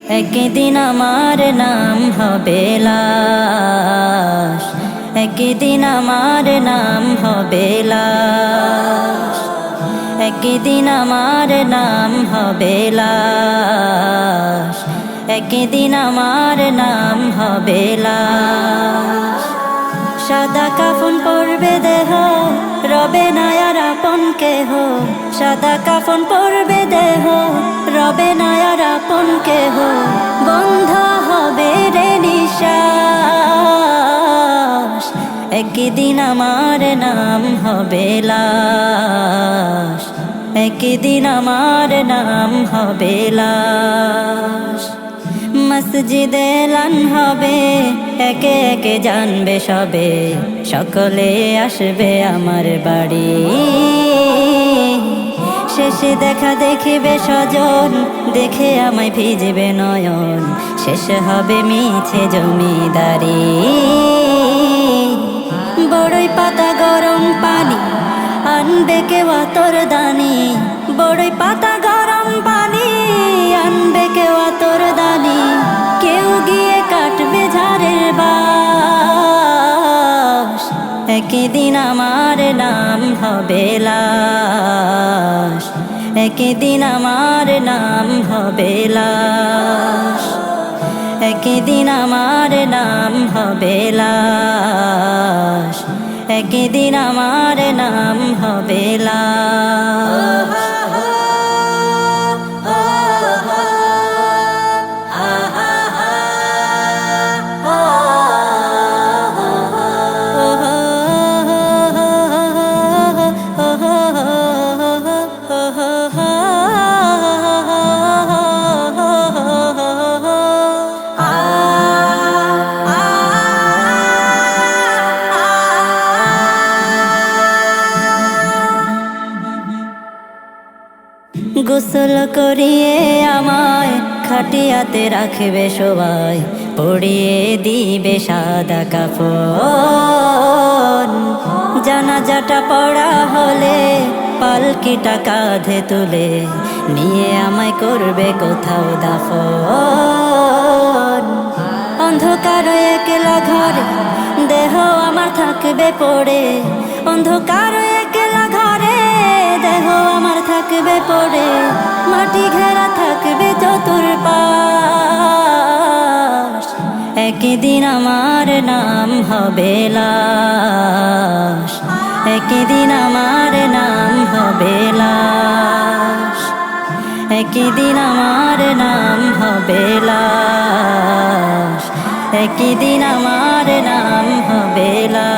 একদিন আমার নাম হবে লাশ, একদিন আমার নাম হবে লাশ, একদিন আমার নাম হবে লাশ, একদিন আমার নাম হবে লাশ। সাদা কাফন পরবে দেহ, রবে না আর আপন কেহ। সাদা কাফন পরবে দেহ, রবে না আর আপন কেহ। বন্ধ হবে রে নিঃশ্বাস, একদিন আমার নাম হবে লাশ, একদিন আমার নাম হবে লাশ। মসজিদে এলান হবে, একে একে জানবে সবে, সকলে আসবে আমার বাড়ি। শেষে দেখা দেখিবে স্বজন, দেখে আমায় ভিজবে নয়ন, শেষ হবে মিছে জমিদারি। বড়ই পাতা গরম পানি আনবে কেউ আতর দানি, বড়ই পাতা গরম পানি আনবে কেউ আতর দানি। কেউ গিয়ে কাটবে ঝাড়ের বাঁশ, একদিন আমার নাম হবে লাশ, একদিন আমার নাম হবে লাশ, একদিন আমার নাম হবে লাশ, একদিন আমার নাম হবে লাশ। গোসল করিয়ে আমায় খাটিয়াতে রাখবে সবাই, পরিয়ে দিবে সাদা কাফন। জানাজাটা পড়া হলে পালকিটা কাঁধে তুলে নিয়ে আমায় করবে কোথাও দাফন। অন্ধকার একলা ঘরে দেহ আমার থাকবে পড়ে, অন্ধকার একলা ঘরে দেহ আমার থাকবে পড়ে। মাটি ঘেরা থাকবে চতুর্পাশ, একদিন আমার নাম হবে লাশ, একদিন আমার নাম হবে লাশ, একদিন আমার নাম হবে লাশ, একদিন আমার নাম হবে লাশ।